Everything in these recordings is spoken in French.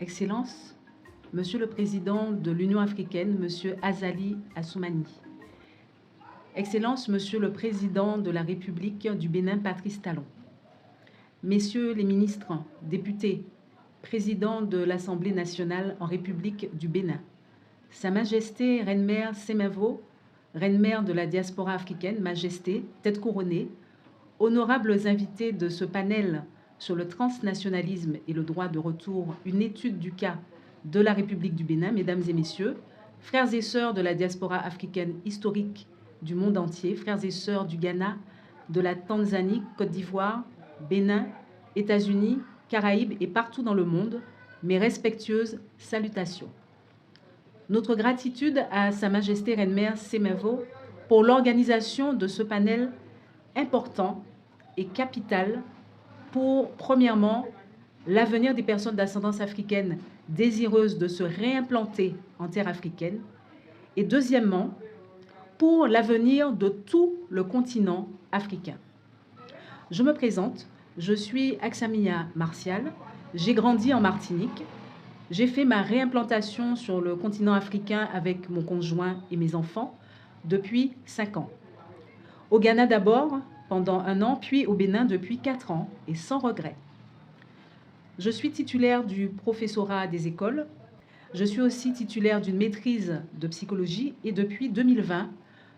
Excellences, Monsieur le Président de l'Union africaine, Monsieur Azali Assoumani. Excellences, Monsieur le Président de la République du Bénin, Patrice Talon. Messieurs les ministres, députés, Président de l'Assemblée nationale en République du Bénin, Sa Majesté Reine-Mère Semevo, Reine-Mère de la diaspora africaine, Majesté, tête couronnée, honorables invités de ce panel sur le transnationalisme et le droit de retour, une étude du cas de la République du Bénin, mesdames et messieurs, frères et sœurs de la diaspora africaine historique du monde entier, frères et sœurs du Ghana, de la Tanzanie, Côte d'Ivoire, Bénin, États-Unis, Caraïbes et partout dans le monde, mes respectueuses salutations. Notre gratitude à Sa Majesté Reine-Mère Semevo pour l'organisation de ce panel important et capital pour, premièrement, l'avenir des personnes d'ascendance africaine désireuses de se réimplanter en terre africaine, et deuxièmement, pour l'avenir de tout le continent africain. Je me présente, je suis Aksamia Martial, j'ai grandi en Martinique, j'ai fait ma réimplantation sur le continent africain avec mon conjoint et mes enfants depuis 5 ans. Au Ghana d'abord, pendant 1 an, puis au Bénin depuis 4 ans, et sans regret. Je suis titulaire du professorat des écoles. Je suis aussi titulaire d'une maîtrise de psychologie et depuis 2020,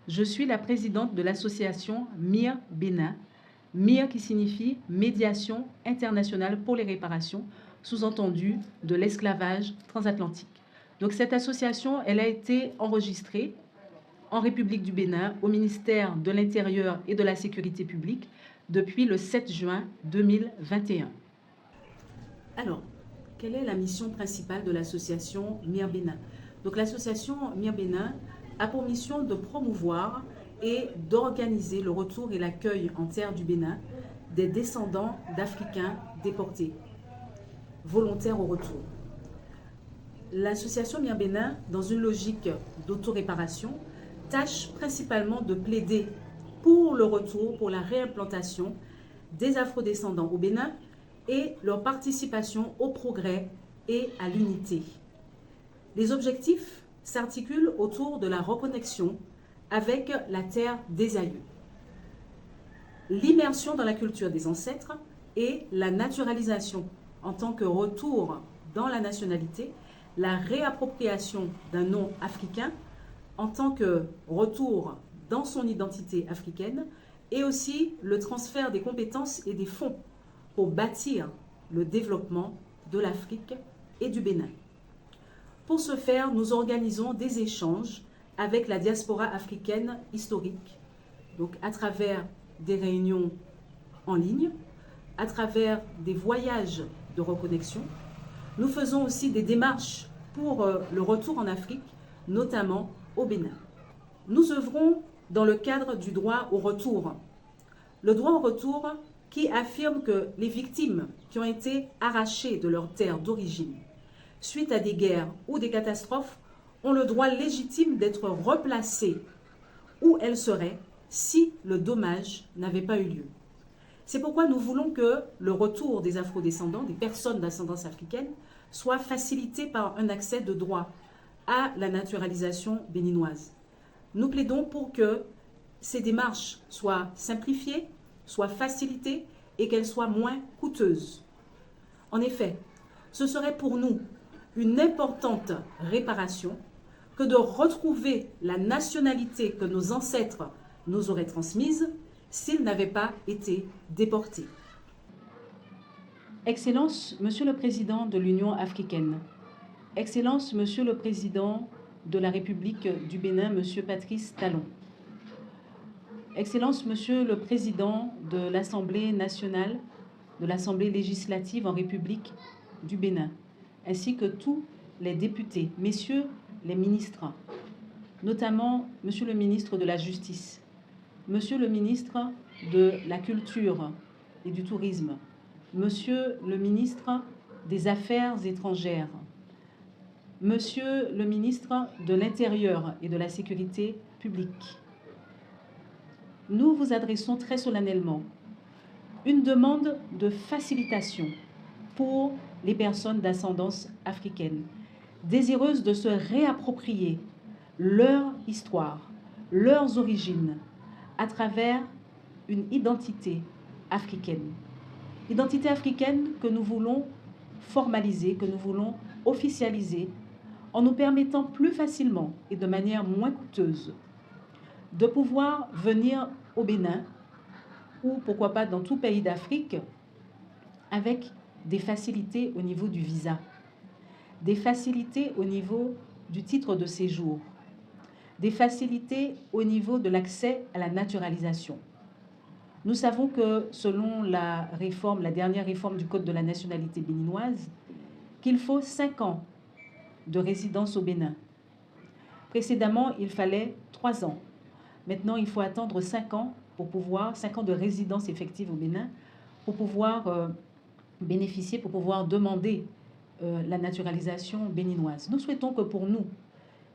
je suis la présidente de l'association MIR Bénin. MIR qui signifie Médiation internationale pour les réparations, sous-entendu de l'esclavage transatlantique. Donc cette association, elle a été enregistrée en République du Bénin, au ministère de l'Intérieur et de la Sécurité publique, depuis le 7 juin 2021. Alors, quelle est la mission principale de l'association MIR Bénin? Donc l'association MIR Bénin a pour mission de promouvoir et d'organiser le retour et l'accueil en terre du Bénin des descendants d'Africains déportés, volontaires au retour. L'association MIR Bénin, dans une logique d'autoréparation, tâche principalement de plaider pour le retour, pour la réimplantation des afrodescendants au Bénin et leur participation au progrès et à l'unité. Les objectifs s'articulent autour de la reconnexion avec la terre des aïeux, l'immersion dans la culture des ancêtres et la naturalisation en tant que retour dans la nationalité, la réappropriation d'un nom africain en tant que retour dans son identité africaine et aussi le transfert des compétences et des fonds pour bâtir le développement de l'Afrique et du Bénin. Pour ce faire, nous organisons des échanges avec la diaspora africaine historique, donc à travers des réunions en ligne, à travers des voyages de reconnexion. Nous faisons aussi des démarches pour le retour en Afrique, notamment au Bénin. Nous œuvrons dans le cadre du droit au retour. Le droit au retour qui affirme que les victimes qui ont été arrachées de leur terre d'origine suite à des guerres ou des catastrophes ont le droit légitime d'être replacées où elles seraient si le dommage n'avait pas eu lieu. C'est pourquoi nous voulons que le retour des afrodescendants, des personnes d'ascendance africaine, soit facilité par un accès de droit à la naturalisation béninoise. Nous plaidons pour que ces démarches soient simplifiées, soient facilitées et qu'elles soient moins coûteuses. En effet, ce serait pour nous une importante réparation que de retrouver la nationalité que nos ancêtres nous auraient transmise s'ils n'avaient pas été déportés. Excellence, Monsieur le Président de l'Union africaine, Excellence, Monsieur le Président de la République du Bénin, Monsieur Patrice Talon, Excellence, Monsieur le Président de l'Assemblée nationale, de l'Assemblée législative en République du Bénin, ainsi que tous les députés, Messieurs les ministres, notamment Monsieur le ministre de la Justice, Monsieur le ministre de la Culture et du Tourisme, Monsieur le ministre des Affaires étrangères, Monsieur le ministre de l'Intérieur et de la Sécurité publique, nous vous adressons très solennellement une demande de facilitation pour les personnes d'ascendance africaine, désireuses de se réapproprier leur histoire, leurs origines, à travers une identité africaine. Identité africaine que nous voulons formaliser, que nous voulons officialiser, en nous permettant plus facilement et de manière moins coûteuse de pouvoir venir au Bénin ou pourquoi pas dans tout pays d'Afrique avec des facilités au niveau du visa, des facilités au niveau du titre de séjour, des facilités au niveau de l'accès à la naturalisation. Nous savons que selon la dernière réforme du Code de la nationalité béninoise, qu'il faut 5 ans de résidence au Bénin. Précédemment, il fallait 3 ans. Maintenant, il faut attendre 5 ans pour pouvoir, 5 ans de résidence effective au Bénin pour pouvoir bénéficier, pour pouvoir demander la naturalisation béninoise. Nous souhaitons que pour nous,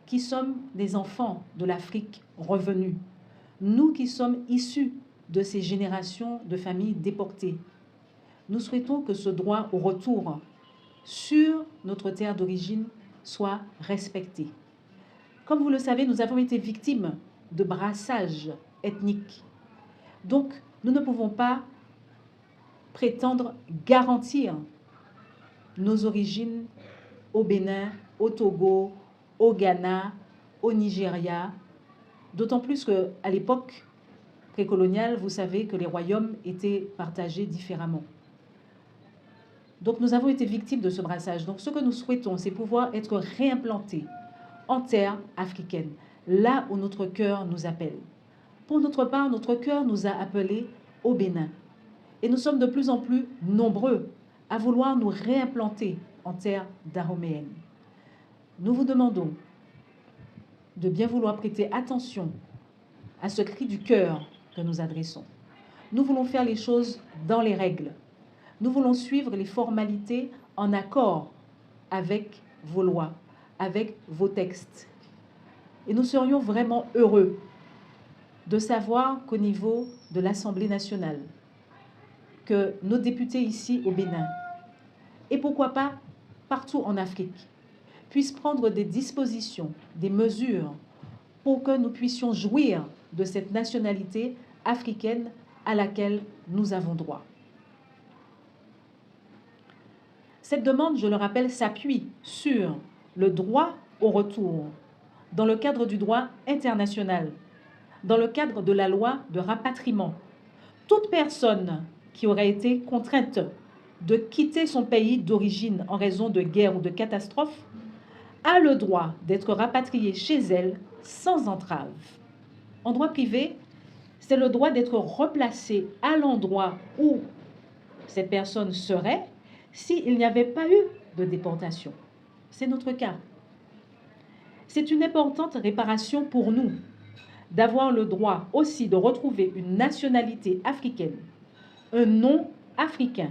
qui sommes des enfants de l'Afrique revenus, nous qui sommes issus de ces générations de familles déportées, nous souhaitons que ce droit au retour sur notre terre d'origine soit respecté. Comme vous le savez, nous avons été victimes de brassage ethnique. Donc, nous ne pouvons pas prétendre garantir nos origines au Bénin, au Togo, au Ghana, au Nigeria, d'autant plus qu'à l'époque précoloniale, vous savez que les royaumes étaient partagés différemment. Donc nous avons été victimes de ce brassage. Donc ce que nous souhaitons, c'est pouvoir être réimplantés en terre africaine, là où notre cœur nous appelle. Pour notre part, notre cœur nous a appelés au Bénin. Et nous sommes de plus en plus nombreux à vouloir nous réimplanter en terre dahoméenne. Nous vous demandons de bien vouloir prêter attention à ce cri du cœur que nous adressons. Nous voulons faire les choses dans les règles. Nous voulons suivre les formalités en accord avec vos lois, avec vos textes. Et nous serions vraiment heureux de savoir qu'au niveau de l'Assemblée nationale, que nos députés ici au Bénin, et pourquoi pas partout en Afrique, puissent prendre des dispositions, des mesures pour que nous puissions jouir de cette nationalité africaine à laquelle nous avons droit. Cette demande, je le rappelle, s'appuie sur le droit au retour, dans le cadre du droit international, dans le cadre de la loi de rapatriement. Toute personne qui aurait été contrainte de quitter son pays d'origine en raison de guerre ou de catastrophe a le droit d'être rapatriée chez elle sans entrave. En droit privé, c'est le droit d'être replacé à l'endroit où cette personne serait s'il n'y avait pas eu de déportation. C'est notre cas. C'est une importante réparation pour nous d'avoir le droit aussi de retrouver une nationalité africaine, un nom africain,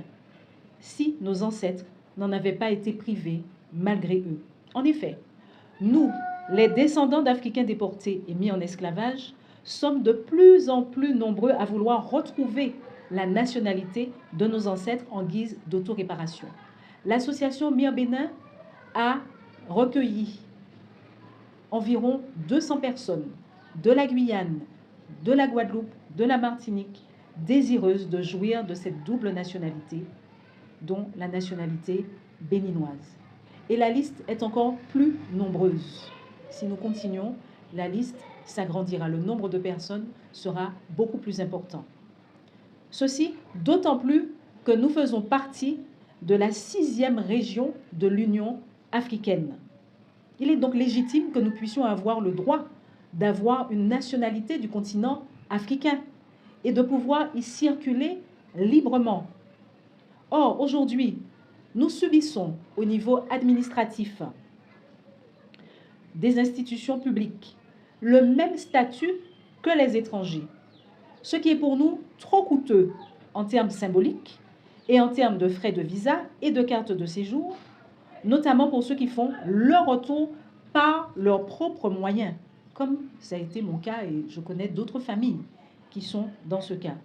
si nos ancêtres n'en avaient pas été privés malgré eux. En effet, nous, les descendants d'Africains déportés et mis en esclavage, sommes de plus en plus nombreux à vouloir retrouver la nationalité de nos ancêtres en guise d'autoréparation. L'association Mir Bénin a recueilli environ 200 personnes de la Guyane, de la Guadeloupe, de la Martinique, désireuses de jouir de cette double nationalité, dont la nationalité béninoise. Et la liste est encore plus nombreuse. Si nous continuons, la liste s'agrandira. Le nombre de personnes sera beaucoup plus important. Ceci d'autant plus que nous faisons partie de la 6e région de l'Union africaine. Il est donc légitime que nous puissions avoir le droit d'avoir une nationalité du continent africain et de pouvoir y circuler librement. Or, aujourd'hui, nous subissons au niveau administratif des institutions publiques le même statut que les étrangers, ce qui est pour nous trop coûteux en termes symboliques et en termes de frais de visa et de carte de séjour, notamment pour ceux qui font leur retour par leurs propres moyens, comme ça a été mon cas et je connais d'autres familles qui sont dans ce cas.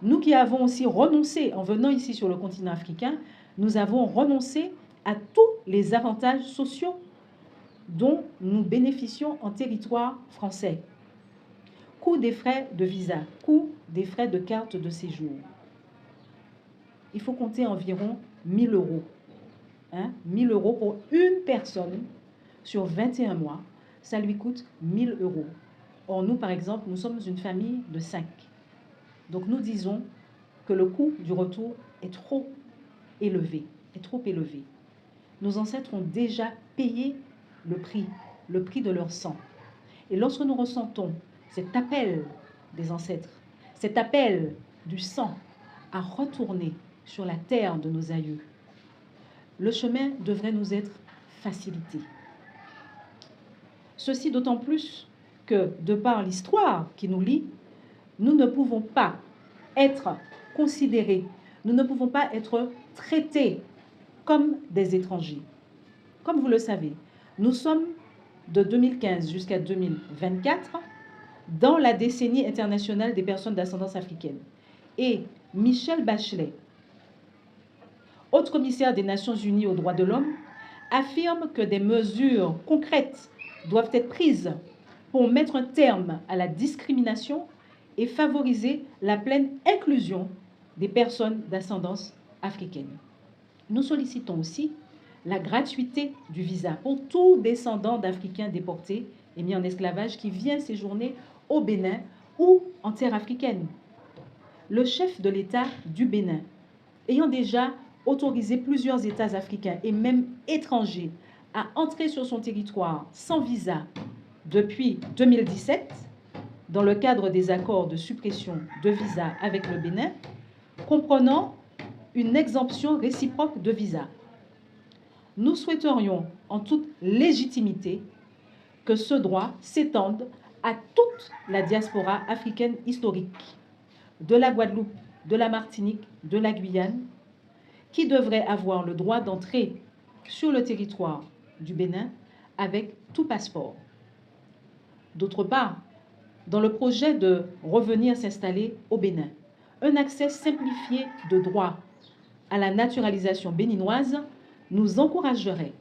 Nous qui avons aussi renoncé, en venant ici sur le continent africain, nous avons renoncé à tous les avantages sociaux dont nous bénéficions en territoire français. Coût des frais de visa, coût des frais de carte de séjour. Il faut compter environ 1 000 euros. 1 000 euros pour une personne sur 21 mois, ça lui coûte 1 000 euros. Or, nous, par exemple, nous sommes une famille de 5. Donc, nous disons que le coût du retour est trop élevé, Nos ancêtres ont déjà payé le prix de leur sang. Et lorsque nous ressentons cet appel des ancêtres, cet appel du sang à retourner sur la terre de nos aïeux, le chemin devrait nous être facilité. Ceci d'autant plus que, de par l'histoire qui nous lie, nous ne pouvons pas être considérés, nous ne pouvons pas être traités comme des étrangers. Comme vous le savez, nous sommes de 2015 jusqu'à 2024 dans la décennie internationale des personnes d'ascendance africaine. Et Michelle Bachelet, haute commissaire des Nations Unies aux droits de l'homme, affirme que des mesures concrètes doivent être prises pour mettre un terme à la discrimination et favoriser la pleine inclusion des personnes d'ascendance africaine. Nous sollicitons aussi la gratuité du visa pour tout descendant d'Africains déportés et mis en esclavage qui vient séjourner au Bénin ou en terre africaine. Le chef de l'État du Bénin, ayant déjà autorisé plusieurs États africains et même étrangers à entrer sur son territoire sans visa depuis 2017, dans le cadre des accords de suppression de visa avec le Bénin, comprenant une exemption réciproque de visa. Nous souhaiterions, en toute légitimité, que ce droit s'étende à toute la diaspora africaine historique, de la Guadeloupe, de la Martinique, de la Guyane, qui devrait avoir le droit d'entrer sur le territoire du Bénin avec tout passeport. D'autre part, dans le projet de revenir s'installer au Bénin, un accès simplifié de droit à la naturalisation béninoise nous encouragerait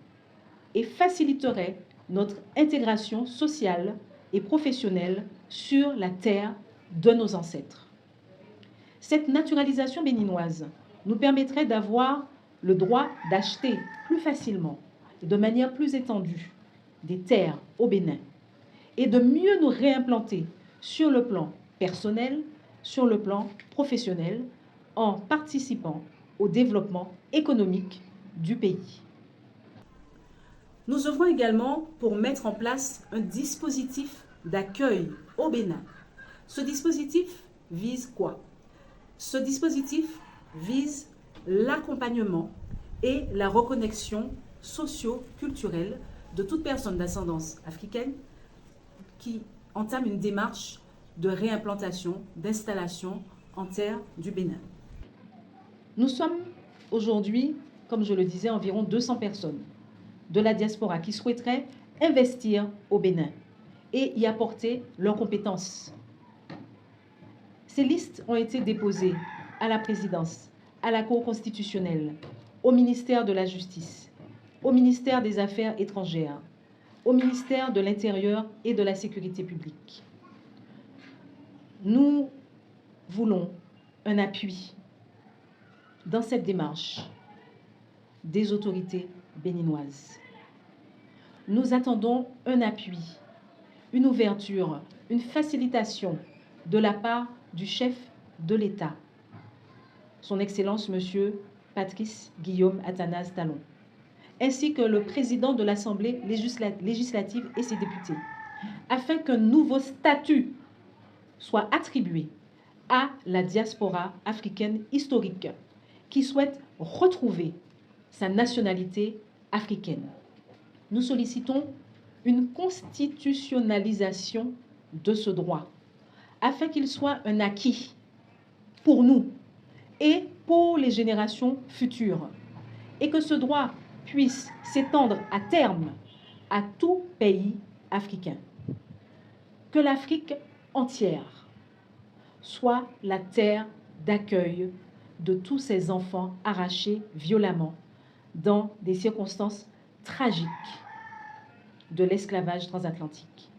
et faciliterait notre intégration sociale et professionnelle sur la terre de nos ancêtres. Cette naturalisation béninoise nous permettrait d'avoir le droit d'acheter plus facilement et de manière plus étendue des terres au Bénin et de mieux nous réimplanter sur le plan personnel, sur le plan professionnel, en participant au développement économique du pays. Nous œuvrons également pour mettre en place un dispositif d'accueil au Bénin. Ce dispositif vise quoi? Ce dispositif vise l'accompagnement et la reconnexion socio-culturelle de toute personne d'ascendance africaine qui entame une démarche de réimplantation, d'installation en terre du Bénin. Nous sommes aujourd'hui, comme je le disais, environ 200 personnes de la diaspora qui souhaiteraient investir au Bénin et y apporter leurs compétences. Ces listes ont été déposées à la présidence, à la Cour constitutionnelle, au ministère de la Justice, au ministère des Affaires étrangères, au ministère de l'Intérieur et de la Sécurité publique. Nous voulons un appui dans cette démarche des autorités béninoises. Nous attendons un appui, une ouverture, une facilitation de la part du chef de l'État, son Excellence Monsieur Patrice Guillaume Athanase Talon, ainsi que le président de l'Assemblée législative et ses députés, afin qu'un nouveau statut soit attribué à la diaspora africaine historique qui souhaite retrouver sa nationalité africaine. Nous sollicitons une constitutionnalisation de ce droit afin qu'il soit un acquis pour nous et pour les générations futures et que ce droit puisse s'étendre à terme à tout pays africain. Que l'Afrique entière soit la terre d'accueil de tous ces enfants arrachés violemment dans des circonstances tragiques de l'esclavage transatlantique.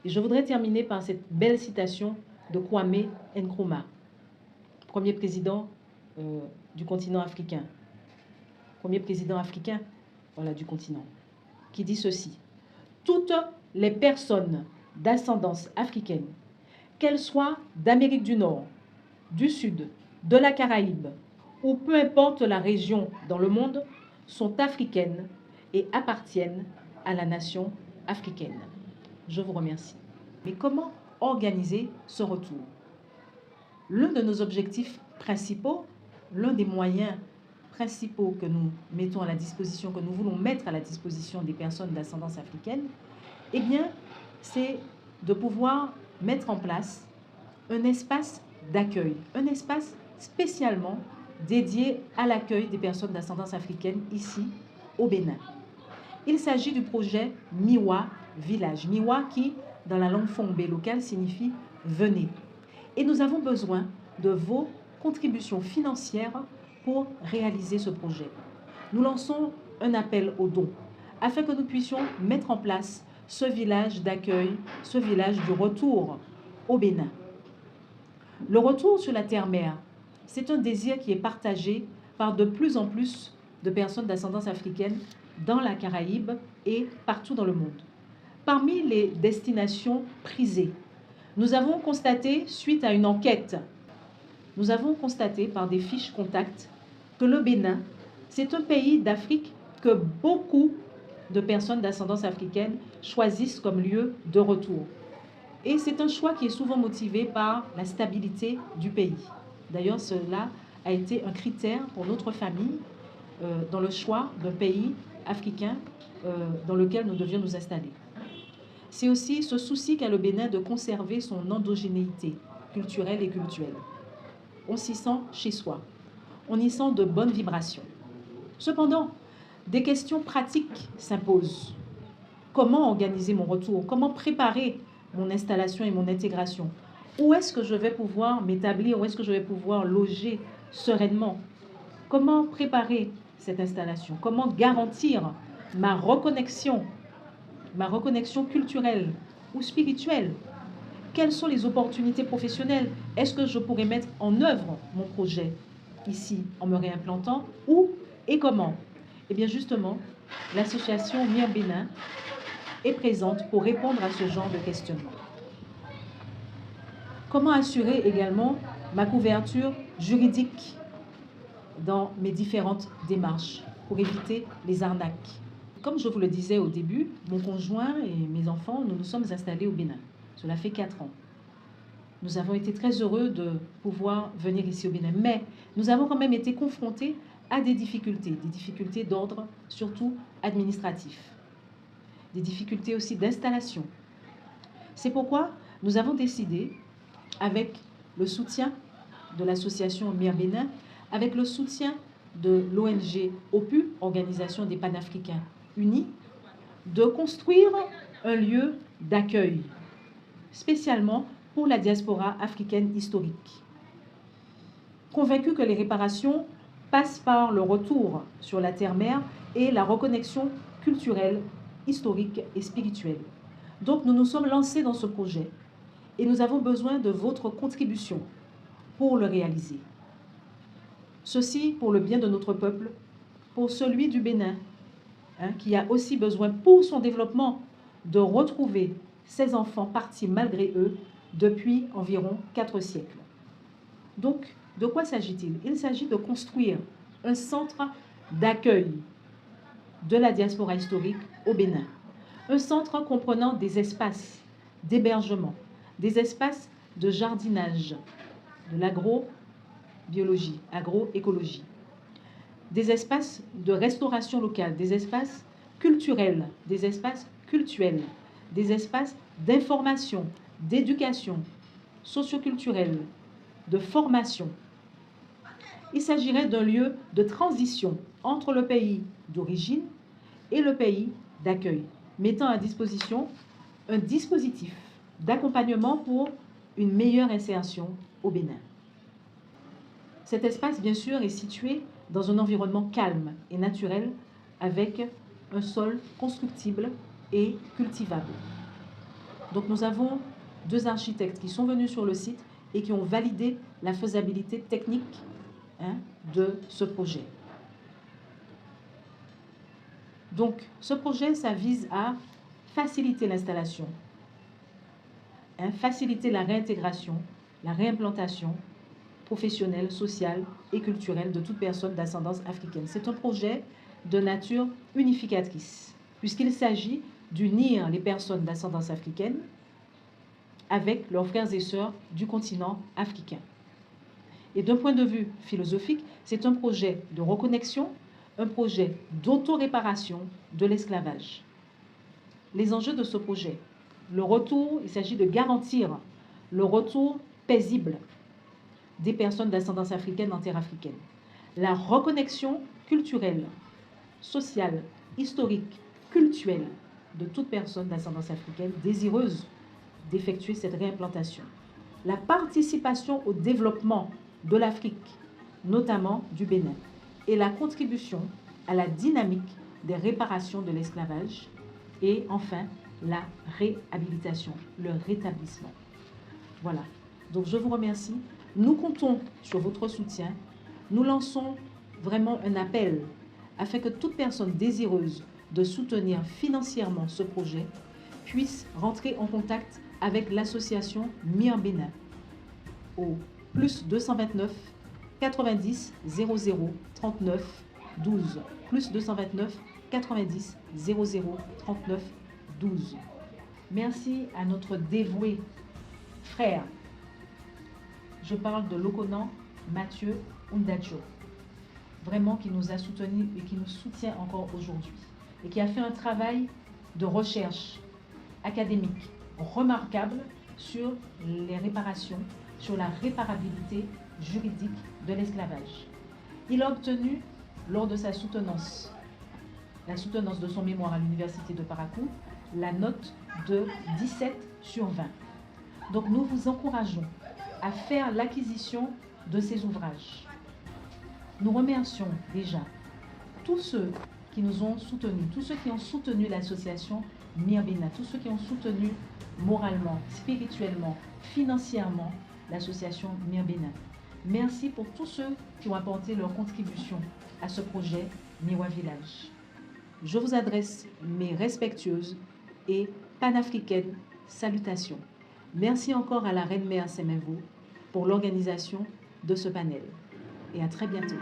Et je voudrais terminer par cette belle citation de Kwame Nkrumah, premier président du continent africain, premier président africain du continent, qui dit ceci: « Toutes les personnes d'ascendance africaine, qu'elles soient d'Amérique du Nord, du Sud, de la Caraïbe, ou peu importe la région dans le monde, sont africaines et appartiennent à la nation africaine. » Je vous remercie. Mais comment organiser ce retour? L'un de nos objectifs principaux, l'un des moyens principaux que nous mettons à la disposition, que nous voulons mettre à la disposition des personnes d'ascendance africaine, eh bien, c'est de pouvoir mettre en place un espace d'accueil, un espace spécialement dédié à l'accueil des personnes d'ascendance africaine ici au Bénin. Il s'agit du projet Miwa Village. Miwa qui, dans la langue fongbe locale, signifie « venez ». Et nous avons besoin de vos contributions financières pour réaliser ce projet. Nous lançons un appel aux dons afin que nous puissions mettre en place ce village d'accueil, ce village du retour au Bénin. Le retour sur la terre-mère, c'est un désir qui est partagé par de plus en plus de personnes d'ascendance africaine dans la Caraïbe et partout dans le monde. Parmi les destinations prisées, nous avons constaté, suite à une enquête, nous avons constaté par des fiches contacts que le Bénin, c'est un pays d'Afrique que beaucoup de personnes d'ascendance africaine choisissent comme lieu de retour. Et c'est un choix qui est souvent motivé par la stabilité du pays. D'ailleurs, cela a été un critère pour notre famille dans le choix d'un pays africain dans lequel nous devions nous installer. C'est aussi ce souci qu'a le Bénin de conserver son endogénéité culturelle et cultuelle. On s'y sent chez soi. On y sent de bonnes vibrations. Cependant, des questions pratiques s'imposent. Comment organiser mon retour? Comment préparer mon installation et mon intégration? Où est-ce que je vais pouvoir m'établir? Où est-ce que je vais pouvoir loger sereinement? Comment préparer cette installation? Comment garantir ma reconnexion culturelle ou spirituelle? Quelles sont les opportunités professionnelles? Est-ce que je pourrais mettre en œuvre mon projet ici en me réimplantant? Où et comment? Eh bien justement, l'association MIR Bénin est présente pour répondre à ce genre de questionnement. Comment assurer également ma couverture juridique dans mes différentes démarches pour éviter les arnaques? Comme je vous le disais au début, mon conjoint et mes enfants, nous nous sommes installés au Bénin. Cela fait 4 ans. Nous avons été très heureux de pouvoir venir ici au Bénin, mais nous avons quand même été confrontés à des difficultés d'ordre surtout administratif, des difficultés aussi d'installation. C'est pourquoi nous avons décidé, avec le soutien de l'association MIR Bénin, avec le soutien de l'ONG OPU, Organisation des Panafricains Unis, de construire un lieu d'accueil, spécialement pour la diaspora africaine historique. Convaincu que les réparations passent par le retour sur la terre-mère et la reconnexion culturelle, historique et spirituelle. Donc nous nous sommes lancés dans ce projet et nous avons besoin de votre contribution pour le réaliser. Ceci pour le bien de notre peuple, pour celui du Bénin, qui a aussi besoin pour son développement de retrouver ses enfants partis malgré eux depuis environ 4 siècles. Donc, de quoi s'agit-il? Il s'agit de construire un centre d'accueil de la diaspora historique au Bénin. Un centre comprenant des espaces d'hébergement, des espaces de jardinage, de l'agrobiologie, agroécologie, des espaces de restauration locale, des espaces culturels, des espaces cultuels, des espaces d'information, d'éducation, socioculturelle, de formation. Il s'agirait d'un lieu de transition entre le pays d'origine et le pays d'accueil, mettant à disposition un dispositif d'accompagnement pour une meilleure insertion au Bénin. Cet espace, bien sûr, est situé dans un environnement calme et naturel avec un sol constructible et cultivable. Donc nous avons 2 architectes qui sont venus sur le site et qui ont validé la faisabilité technique de ce projet. Donc ce projet, ça vise à faciliter l'installation, faciliter la réintégration, la réimplantation professionnelle, sociale et culturelle de toute personne d'ascendance africaine. C'est un projet de nature unificatrice, puisqu'il s'agit d'unir les personnes d'ascendance africaine avec leurs frères et sœurs du continent africain. Et d'un point de vue philosophique, c'est un projet de reconnexion, un projet d'auto-réparation de l'esclavage. Les enjeux de ce projet, le retour, il s'agit de garantir le retour paisible des personnes d'ascendance africaine en terre africaine. La reconnexion culturelle, sociale, historique, culturelle de toute personne d'ascendance africaine désireuse d'effectuer cette réimplantation. La participation au développement de l'Afrique, notamment du Bénin, et la contribution à la dynamique des réparations de l'esclavage, et enfin la réhabilitation, le rétablissement. Voilà. Donc je vous remercie. Nous comptons sur votre soutien. Nous lançons vraiment un appel afin que toute personne désireuse de soutenir financièrement ce projet puisse rentrer en contact avec l'association Mir Bénin au plus 229 90 00 39 12 plus 229 90 00 39 12. Merci à notre dévoué frère. Je parle de Lokonan Mathieu Undacho, vraiment qui nous a soutenus et qui nous soutient encore aujourd'hui et qui a fait un travail de recherche académique remarquable sur les réparations, sur la réparabilité juridique de l'esclavage. Il a obtenu, lors de sa soutenance, la soutenance de son mémoire à l'université de Parakou, la note de 17 sur 20. Donc nous vous encourageons à faire l'acquisition de ces ouvrages. Nous remercions déjà tous ceux qui nous ont soutenus, tous ceux qui ont soutenu l'association Mir Bénin, tous ceux qui ont soutenu moralement, spirituellement, financièrement l'association Mir Bénin. Merci pour tous ceux qui ont apporté leur contribution à ce projet Miroir Village. Je vous adresse mes respectueuses et panafricaines salutations. Merci encore à la Reine-Mère Semenvo pour l'organisation de ce panel. Et à très bientôt.